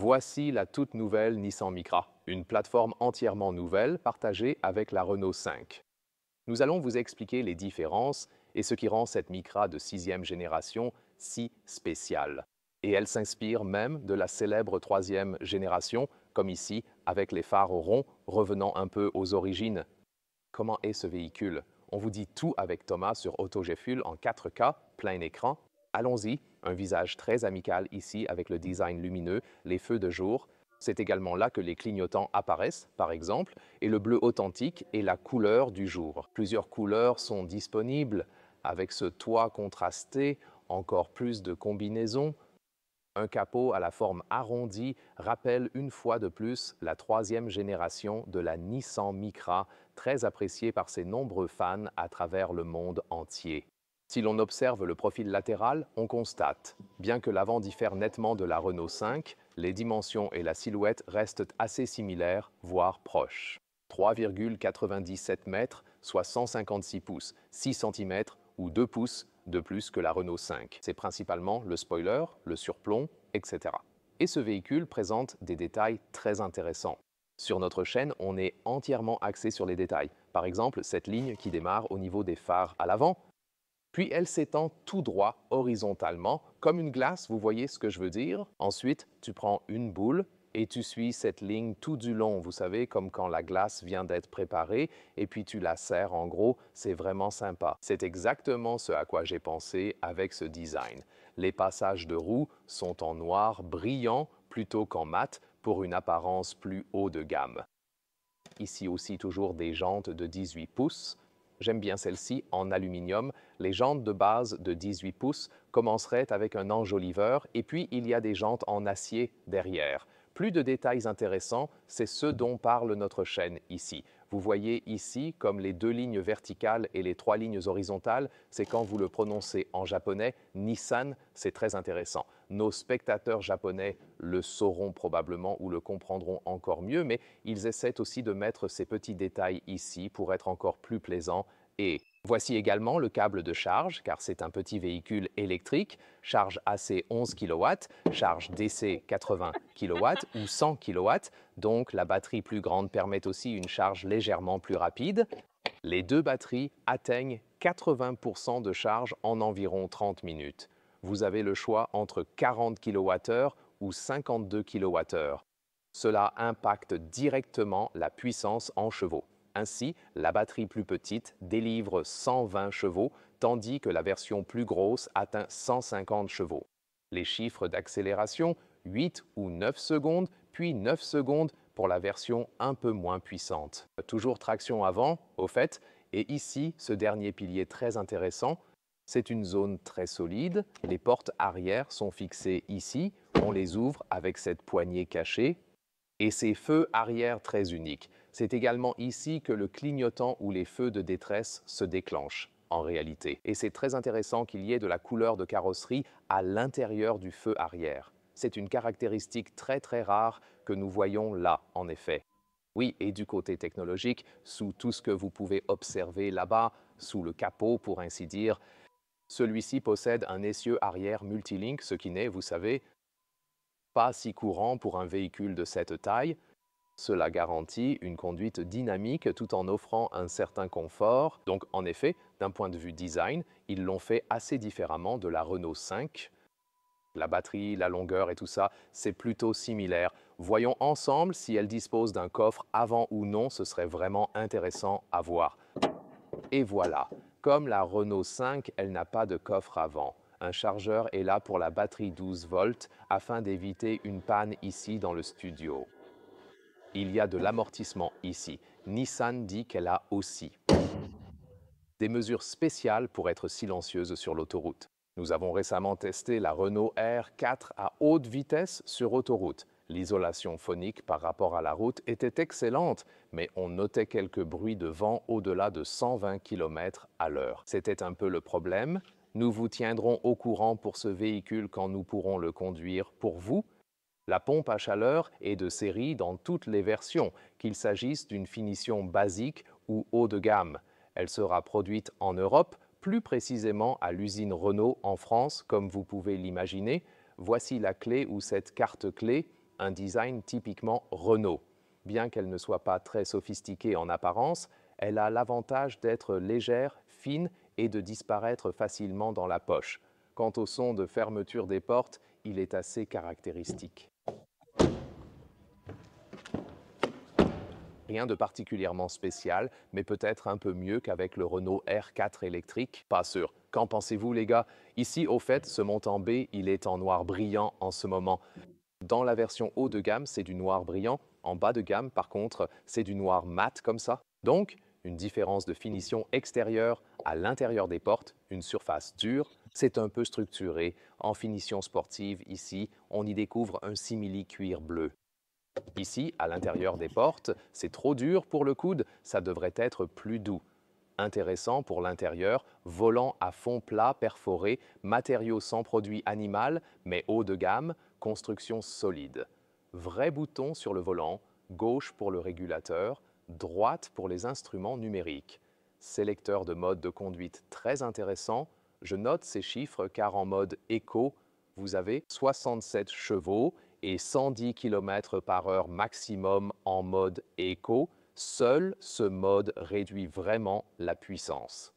Voici la toute nouvelle Nissan Micra, une plateforme entièrement nouvelle partagée avec la Renault 5. Nous allons vous expliquer les différences et ce qui rend cette Micra de 6e génération si spéciale. Et elle s'inspire même de la célèbre 3e génération, comme ici avec les phares ronds revenant un peu aux origines. Comment est ce véhicule? On vous dit tout avec Thomas sur AutoGFuel en 4K, plein écran. Allons-y, un visage très amical ici avec le design lumineux, les feux de jour. C'est également là que les clignotants apparaissent, par exemple, et le bleu authentique est la couleur du jour. Plusieurs couleurs sont disponibles. Avec ce toit contrasté, encore plus de combinaisons. Un capot à la forme arrondie rappelle une fois de plus la 3e génération de la Nissan Micra, très appréciée par ses nombreux fans à travers le monde entier. Si l'on observe le profil latéral, on constate, bien que l'avant diffère nettement de la Renault 5, les dimensions et la silhouette restent assez similaires, voire proches. 3,97 mètres, soit 156 pouces, 6 cm ou 2 pouces de plus que la Renault 5. C'est principalement le spoiler, le surplomb, etc. Et ce véhicule présente des détails très intéressants. Sur notre chaîne, on est entièrement axé sur les détails. Par exemple, cette ligne qui démarre au niveau des phares à l'avant, puis elle s'étend tout droit, horizontalement, comme une glace, vous voyez ce que je veux dire? Ensuite, tu prends une boule et tu suis cette ligne tout du long, vous savez, comme quand la glace vient d'être préparée, et puis tu la serres en gros, c'est vraiment sympa. C'est exactement ce à quoi j'ai pensé avec ce design. Les passages de roues sont en noir brillant plutôt qu'en mat pour une apparence plus haut de gamme. Ici aussi toujours des jantes de 18 pouces. J'aime bien celle-ci en aluminium. Les jantes de base de 18 pouces commenceraient avec un enjoliveur et puis il y a des jantes en acier derrière. Plus de détails intéressants, c'est ce dont parle notre chaîne ici. Vous voyez ici comme les 2 lignes verticales et les 3 lignes horizontales, c'est quand vous le prononcez en japonais, Nissan, c'est très intéressant. Nos spectateurs japonais le sauront probablement ou le comprendront encore mieux, mais ils essaient aussi de mettre ces petits détails ici pour être encore plus plaisants. Et voici également le câble de charge, car c'est un petit véhicule électrique, charge AC 11 kW, charge DC 80 kW ou 100 kW, donc la batterie plus grande permet aussi une charge légèrement plus rapide. Les 2 batteries atteignent 80% de charge en environ 30 minutes. Vous avez le choix entre 40 kWh ou 52 kWh. Cela impacte directement la puissance en chevaux. Ainsi, la batterie plus petite délivre 120 chevaux, tandis que la version plus grosse atteint 150 chevaux. Les chiffres d'accélération, 8 ou 9 secondes, puis 9 secondes pour la version un peu moins puissante. Toujours traction avant, au fait, et ici, ce dernier pilier très intéressant, c'est une zone très solide. Les portes arrière sont fixées ici, on les ouvre avec cette poignée cachée, et ces feux arrière très uniques. C'est également ici que le clignotant ou les feux de détresse se déclenchent, en réalité. Et c'est très intéressant qu'il y ait de la couleur de carrosserie à l'intérieur du feu arrière. C'est une caractéristique très très rare que nous voyons là, en effet. Oui, et du côté technologique, sous tout ce que vous pouvez observer là-bas, sous le capot pour ainsi dire, celui-ci possède un essieu arrière multilink, ce qui n'est, vous savez, pas si courant pour un véhicule de cette taille. Cela garantit une conduite dynamique tout en offrant un certain confort. Donc en effet, d'un point de vue design, ils l'ont fait assez différemment de la Renault 5. La batterie, la longueur et tout ça, c'est plutôt similaire. Voyons ensemble si elle dispose d'un coffre avant ou non, ce serait vraiment intéressant à voir. Et voilà, comme la Renault 5, elle n'a pas de coffre avant. Un chargeur est là pour la batterie 12 volts afin d'éviter une panne ici dans le studio. Il y a de l'amortissement ici. Nissan dit qu'elle a aussi des mesures spéciales pour être silencieuse sur l'autoroute. Nous avons récemment testé la Renault R4 à haute vitesse sur autoroute. L'isolation phonique par rapport à la route était excellente, mais on notait quelques bruits de vent au-delà de 120 km à l'heure. C'était un peu le problème. Nous vous tiendrons au courant pour ce véhicule quand nous pourrons le conduire pour vous. La pompe à chaleur est de série dans toutes les versions, qu'il s'agisse d'une finition basique ou haut de gamme. Elle sera produite en Europe, plus précisément à l'usine Renault en France, comme vous pouvez l'imaginer. Voici la clé ou cette carte clé. un design typiquement Renault. Bien qu'elle ne soit pas très sophistiquée en apparence, elle a l'avantage d'être légère, fine et de disparaître facilement dans la poche. Quant au son de fermeture des portes, il est assez caractéristique. Rien de particulièrement spécial, mais peut-être un peu mieux qu'avec le Renault R4 électrique, pas sûr. Qu'en pensez-vous les gars? Ici, au fait, ce montant B, il est en noir brillant en ce moment. Dans la version haut de gamme, c'est du noir brillant. En bas de gamme, par contre, c'est du noir mat comme ça. Donc, une différence de finition extérieure à l'intérieur des portes, une surface dure, c'est un peu structuré. En finition sportive, ici, on y découvre un simili-cuir bleu. Ici, à l'intérieur des portes, c'est trop dur pour le coude, ça devrait être plus doux. Intéressant pour l'intérieur, volant à fond plat perforé, matériaux sans produit animal, mais haut de gamme, construction solide. Vrai bouton sur le volant, gauche pour le régulateur, droite pour les instruments numériques. Sélecteur de mode de conduite très intéressant. Je note ces chiffres car en mode éco, vous avez 67 chevaux et 110 km/h maximum en mode éco. Seul ce mode réduit vraiment la puissance.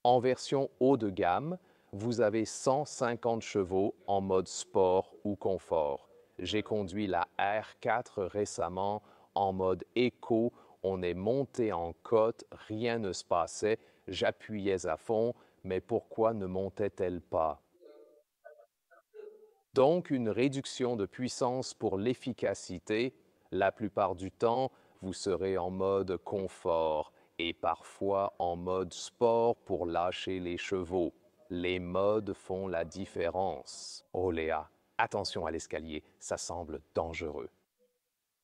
En version haut de gamme, vous avez 150 chevaux en mode sport ou confort. J'ai conduit la R4 récemment en mode éco. On est monté en côte, rien ne se passait. J'appuyais à fond, mais pourquoi ne montait-elle pas? Donc une réduction de puissance pour l'efficacité. La plupart du temps, vous serez en mode confort et parfois en mode sport pour lâcher les chevaux. Les modes font la différence. Oh Léa, attention à l'escalier, ça semble dangereux.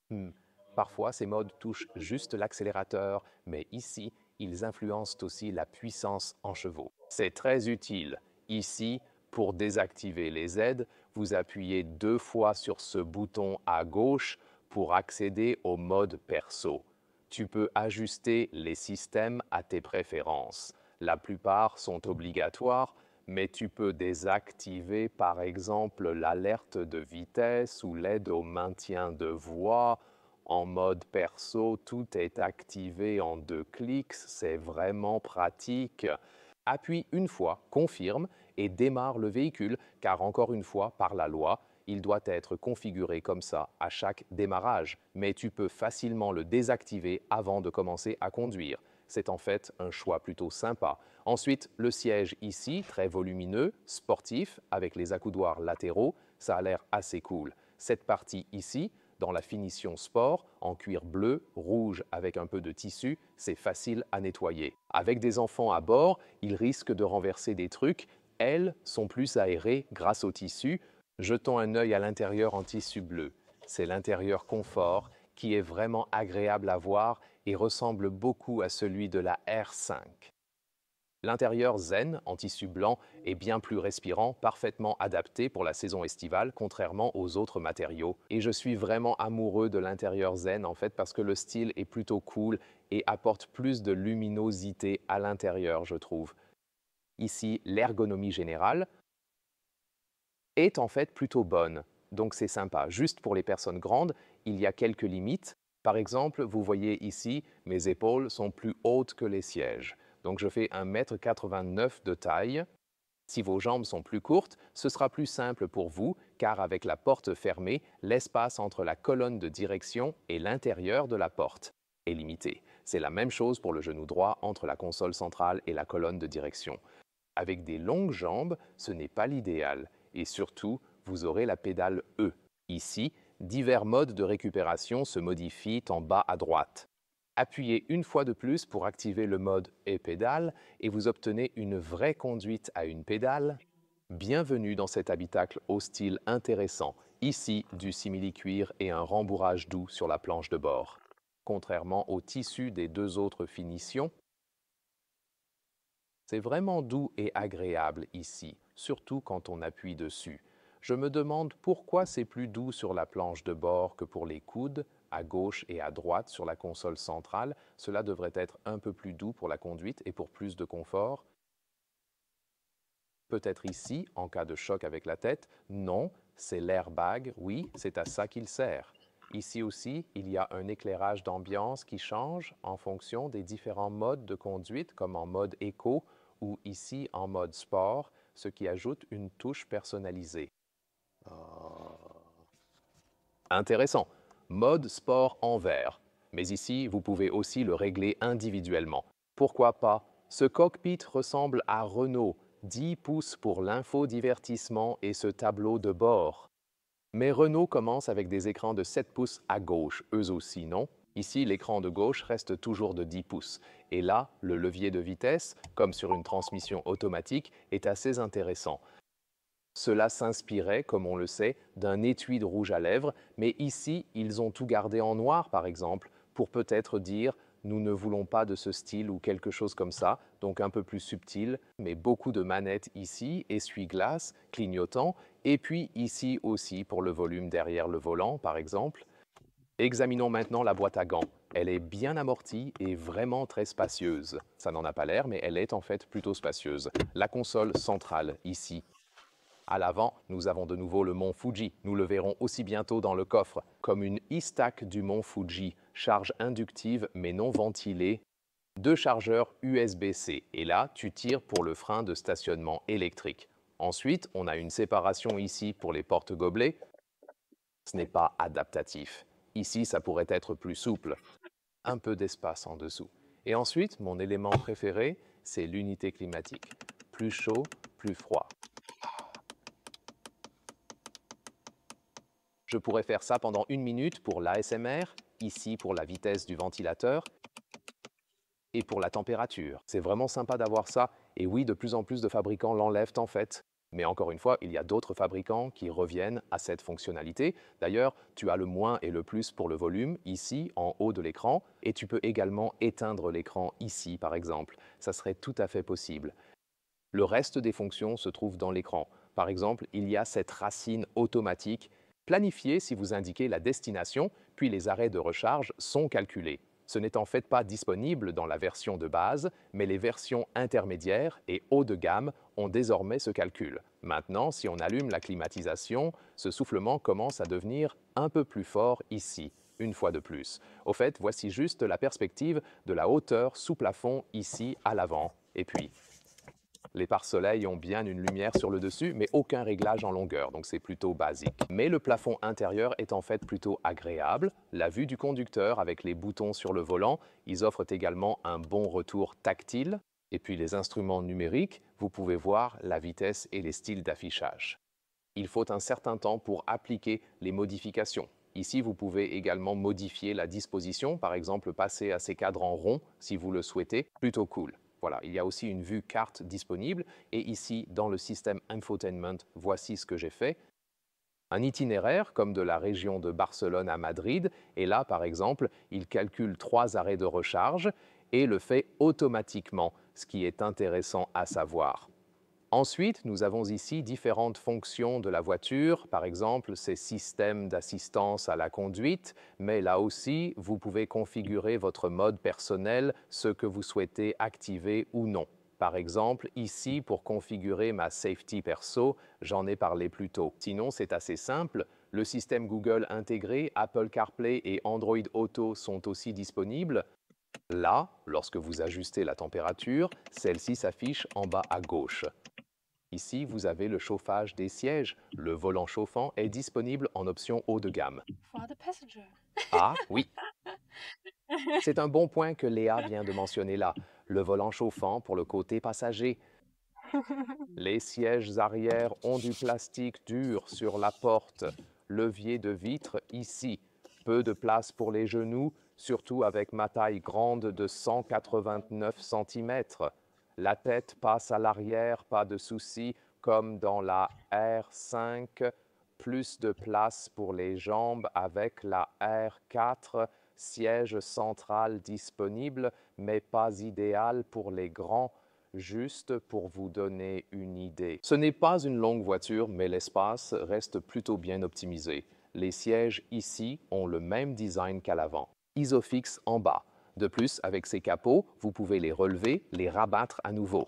Hmm. Parfois, ces modes touchent juste l'accélérateur, mais ici, ils influencent aussi la puissance en chevaux. C'est très utile. Ici, pour désactiver les aides, vous appuyez 2 fois sur ce bouton à gauche pour accéder au mode perso. Tu peux ajuster les systèmes à tes préférences. La plupart sont obligatoires, mais tu peux désactiver par exemple l'alerte de vitesse ou l'aide au maintien de voie. En mode perso, tout est activé en 2 clics, c'est vraiment pratique. Appuie une fois, confirme et démarre le véhicule, car encore une fois, par la loi, il doit être configuré comme ça à chaque démarrage, mais tu peux facilement le désactiver avant de commencer à conduire. C'est en fait un choix plutôt sympa. Ensuite, le siège ici, très volumineux, sportif, avec les accoudoirs latéraux, ça a l'air assez cool. Cette partie ici, dans la finition sport, en cuir bleu, rouge avec un peu de tissu, c'est facile à nettoyer. Avec des enfants à bord, ils risquent de renverser des trucs. Elles sont plus aérées grâce au tissu. Jetons un œil à l'intérieur en tissu bleu. C'est l'intérieur confort qui est vraiment agréable à voir et ressemble beaucoup à celui de la R5. L'intérieur zen, en tissu blanc, est bien plus respirant, parfaitement adapté pour la saison estivale, contrairement aux autres matériaux. Et je suis vraiment amoureux de l'intérieur zen, en fait, parce que le style est plutôt cool et apporte plus de luminosité à l'intérieur, je trouve. Ici, l'ergonomie générale est en fait plutôt bonne, donc c'est sympa. Juste pour les personnes grandes, il y a quelques limites. Par exemple, vous voyez ici, mes épaules sont plus hautes que les sièges. Donc je fais 1,89 m de taille. Si vos jambes sont plus courtes, ce sera plus simple pour vous, car avec la porte fermée, l'espace entre la colonne de direction et l'intérieur de la porte est limité. C'est la même chose pour le genou droit entre la console centrale et la colonne de direction. Avec des longues jambes, ce n'est pas l'idéal. Et surtout, vous aurez la pédale E. Ici, divers modes de récupération se modifient en bas à droite. Appuyez une fois de plus pour activer le mode e-pédale et vous obtenez une vraie conduite à une pédale. Bienvenue dans cet habitacle au style intéressant. Ici, du simili-cuir et un rembourrage doux sur la planche de bord. Contrairement au tissu des 2 autres finitions, c'est vraiment doux et agréable ici, surtout quand on appuie dessus. Je me demande pourquoi c'est plus doux sur la planche de bord que pour les coudes, à gauche et à droite sur la console centrale. Cela devrait être un peu plus doux pour la conduite et pour plus de confort. Peut-être ici, en cas de choc avec la tête, non, c'est l'airbag, oui, c'est à ça qu'il sert. Ici aussi, il y a un éclairage d'ambiance qui change en fonction des différents modes de conduite, comme en mode éco ou ici en mode sport, ce qui ajoute une touche personnalisée. Intéressant. Mode sport en vert. Mais ici, vous pouvez aussi le régler individuellement. Pourquoi pas? Ce cockpit ressemble à Renault, 10 pouces pour l'infodivertissement et ce tableau de bord. Mais Renault commence avec des écrans de 7 pouces à gauche, eux aussi, non? Ici, l'écran de gauche reste toujours de 10 pouces. Et là, le levier de vitesse, comme sur une transmission automatique, est assez intéressant. Cela s'inspirait, comme on le sait, d'un étui de rouge à lèvres, mais ici, ils ont tout gardé en noir, par exemple, pour peut-être dire « nous ne voulons pas de ce style » ou quelque chose comme ça, donc un peu plus subtil, mais beaucoup de manettes ici, essuie-glace, clignotant, et puis ici aussi pour le volume derrière le volant, par exemple. Examinons maintenant la boîte à gants. Elle est bien amortie et vraiment très spacieuse. Ça n'en a pas l'air, mais elle est en fait plutôt spacieuse. La console centrale, ici. À l'avant, nous avons de nouveau le mont Fuji. Nous le verrons aussi bientôt dans le coffre, comme une e-stack du mont Fuji, charge inductive mais non ventilée, 2 chargeurs USB-C. Et là, tu tires pour le frein de stationnement électrique. Ensuite, on a une séparation ici pour les porte-gobelets. Ce n'est pas adaptatif. Ici, ça pourrait être plus souple. Un peu d'espace en dessous. Et ensuite, mon élément préféré, c'est l'unité climatique. Plus chaud, plus froid. Je pourrais faire ça pendant 1 minute pour l'ASMR, ici pour la vitesse du ventilateur et pour la température. C'est vraiment sympa d'avoir ça. Et oui, de plus en plus de fabricants l'enlèvent en fait. Mais encore une fois, il y a d'autres fabricants qui reviennent à cette fonctionnalité. D'ailleurs, tu as le moins et le plus pour le volume, ici, en haut de l'écran. Et tu peux également éteindre l'écran ici, par exemple. Ça serait tout à fait possible. Le reste des fonctions se trouve dans l'écran. Par exemple, il y a cette racine automatique. Planifiée si vous indiquez la destination, puis les arrêts de recharge sont calculés. Ce n'est en fait pas disponible dans la version de base, mais les versions intermédiaires et haut de gamme ont désormais ce calcul. Maintenant, si on allume la climatisation, ce soufflement commence à devenir un peu plus fort ici, une fois de plus. Au fait, voici juste la perspective de la hauteur sous plafond ici à l'avant. Et puis, les pare-soleils ont bien une lumière sur le dessus, mais aucun réglage en longueur, donc c'est plutôt basique. Mais le plafond intérieur est en fait plutôt agréable. La vue du conducteur avec les boutons sur le volant, ils offrent également un bon retour tactile. Et puis les instruments numériques, vous pouvez voir la vitesse et les styles d'affichage. Il faut un certain temps pour appliquer les modifications. Ici, vous pouvez également modifier la disposition, par exemple passer à ces cadrans ronds si vous le souhaitez, plutôt cool. Voilà, il y a aussi une vue carte disponible et ici, dans le système infotainment, voici ce que j'ai fait. Un itinéraire comme de la région de Barcelone à Madrid et là, par exemple, il calcule 3 arrêts de recharge et le fait automatiquement, ce qui est intéressant à savoir. Ensuite, nous avons ici différentes fonctions de la voiture, par exemple ces systèmes d'assistance à la conduite, mais là aussi, vous pouvez configurer votre mode personnel, ce que vous souhaitez activer ou non. Par exemple, ici, pour configurer ma safety perso, j'en ai parlé plus tôt. Sinon, c'est assez simple. Le système Google intégré, Apple CarPlay et Android Auto sont aussi disponibles. Là, lorsque vous ajustez la température, celle-ci s'affiche en bas à gauche. Ici, vous avez le chauffage des sièges. Le volant chauffant est disponible en option haut de gamme. For the passenger. Ah oui, c'est un bon point que Léa vient de mentionner là. Le volant chauffant pour le côté passager. Les sièges arrière ont du plastique dur sur la porte. Levier de vitre ici. Peu de place pour les genoux, surtout avec ma taille grande de 189 cm. La tête passe à l'arrière, pas de souci, comme dans la R5. Plus de place pour les jambes avec la R4. Siège central disponible, mais pas idéal pour les grands. Juste pour vous donner une idée. Ce n'est pas une longue voiture, mais l'espace reste plutôt bien optimisé. Les sièges ici ont le même design qu'à l'avant. Isofix en bas. De plus, avec ces capots, vous pouvez les relever, les rabattre à nouveau.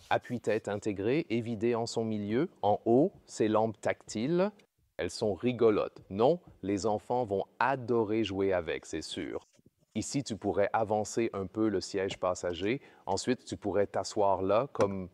Appuie-tête intégré et vidé en son milieu. En haut, ces lampes tactiles. Elles sont rigolotes. Non, les enfants vont adorer jouer avec, c'est sûr. Ici, tu pourrais avancer un peu le siège passager. Ensuite, tu pourrais t'asseoir là comme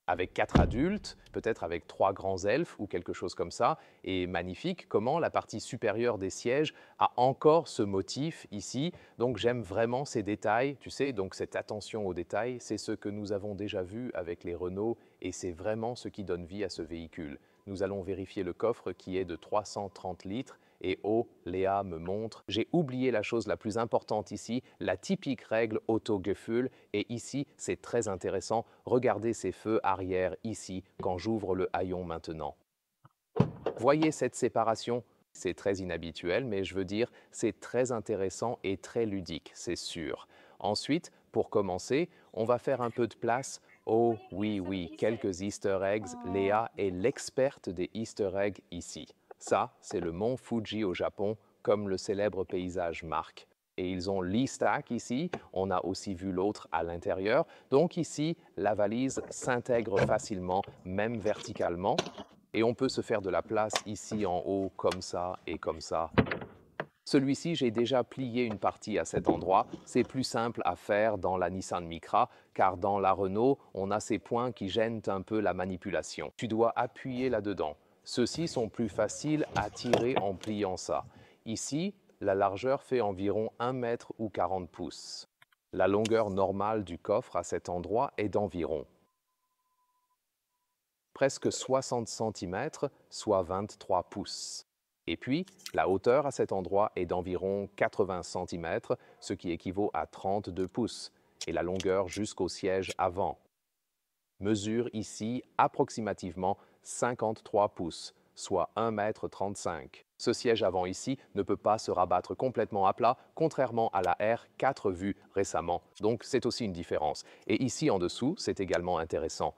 avec 4 adultes, peut-être avec 3 grands elfes ou quelque chose comme ça. Et magnifique comment la partie supérieure des sièges a encore ce motif ici. Donc j'aime vraiment ces détails, tu sais, donc cette attention aux détails, c'est ce que nous avons déjà vu avec les Renault et c'est vraiment ce qui donne vie à ce véhicule. Nous allons vérifier le coffre qui est de 330 litres. Et oh, Léa me montre, j'ai oublié la chose la plus importante ici, la typique règle auto-gefühl. Et ici, c'est très intéressant. Regardez ces feux arrière ici quand j'ouvre le haillon maintenant. Voyez cette séparation? C'est très inhabituel, mais je veux dire, c'est très intéressant et très ludique, c'est sûr. Ensuite, pour commencer, on va faire un peu de place. Oh oui, oui, quelques Easter eggs. Léa est l'experte des Easter eggs ici. Ça, c'est le mont Fuji au Japon, comme le célèbre paysage marque. Et ils ont l'e-stack ici, on a aussi vu l'autre à l'intérieur. Donc ici, la valise s'intègre facilement, même verticalement. Et on peut se faire de la place ici en haut, comme ça et comme ça. Celui-ci, j'ai déjà plié une partie à cet endroit. C'est plus simple à faire dans la Nissan Micra, car dans la Renault, on a ces points qui gênent un peu la manipulation. Tu dois appuyer là-dedans. Ceux-ci sont plus faciles à tirer en pliant ça. Ici, la largeur fait environ 1 mètre ou 40 pouces. La longueur normale du coffre à cet endroit est d'environ presque 60 cm, soit 23 pouces. Et puis, la hauteur à cet endroit est d'environ 80 cm, ce qui équivaut à 32 pouces, et la longueur jusqu'au siège avant mesure ici approximativement 53 pouces, soit 1,35 m. Ce siège avant ici ne peut pas se rabattre complètement à plat, contrairement à la R4 vue récemment. Donc c'est aussi une différence. Et ici en dessous, c'est également intéressant.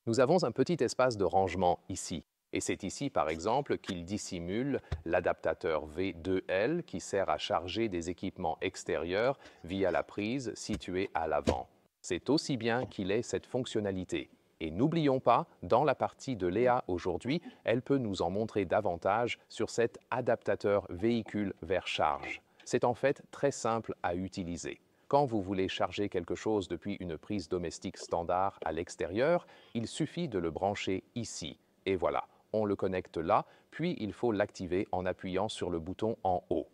Nous avons un petit espace de rangement ici. Et c'est ici, par exemple, qu'il dissimule l'adaptateur V2L qui sert à charger des équipements extérieurs via la prise située à l'avant. C'est aussi bien qu'il ait cette fonctionnalité. Et n'oublions pas, dans la partie de Léa aujourd'hui, elle peut nous en montrer davantage sur cet adaptateur véhicule vers charge. C'est en fait très simple à utiliser. Quand vous voulez charger quelque chose depuis une prise domestique standard à l'extérieur, il suffit de le brancher ici. Et voilà, on le connecte là, puis il faut l'activer en appuyant sur le bouton en haut.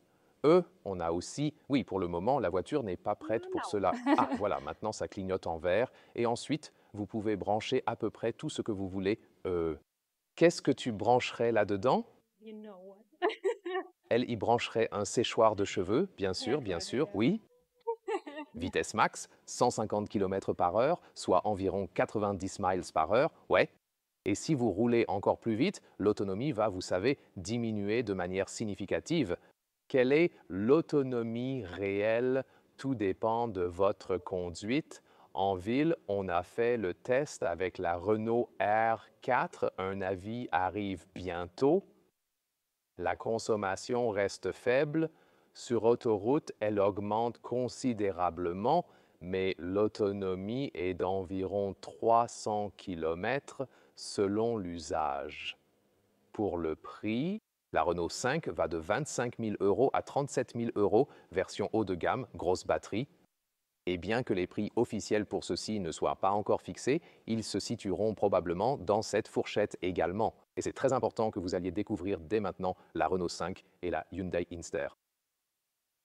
On a aussi, oui, pour le moment, la voiture n'est pas prête pour cela. Ah, voilà, maintenant ça clignote en vert. Et ensuite, vous pouvez brancher à peu près tout ce que vous voulez. Qu'est-ce que tu brancherais là-dedans? You know what? Elle y brancherait un séchoir de cheveux, bien sûr, oui. Vitesse max, 150 km/h, soit environ 90 miles par heure, ouais. Et si vous roulez encore plus vite, l'autonomie va, vous savez, diminuer de manière significative. Quelle est l'autonomie réelle? Tout dépend de votre conduite. En ville, on a fait le test avec la Renault R4. Un avis arrive bientôt. La consommation reste faible. Sur autoroute, elle augmente considérablement, mais l'autonomie est d'environ 300 km selon l'usage. Pour le prix, la Renault 5 va de 25 000 € à 37 000 €, version haut de gamme, grosse batterie. Et bien que les prix officiels pour ceux-ci ne soient pas encore fixés, ils se situeront probablement dans cette fourchette également. Et c'est très important que vous alliez découvrir dès maintenant la Renault 5 et la Hyundai Inster.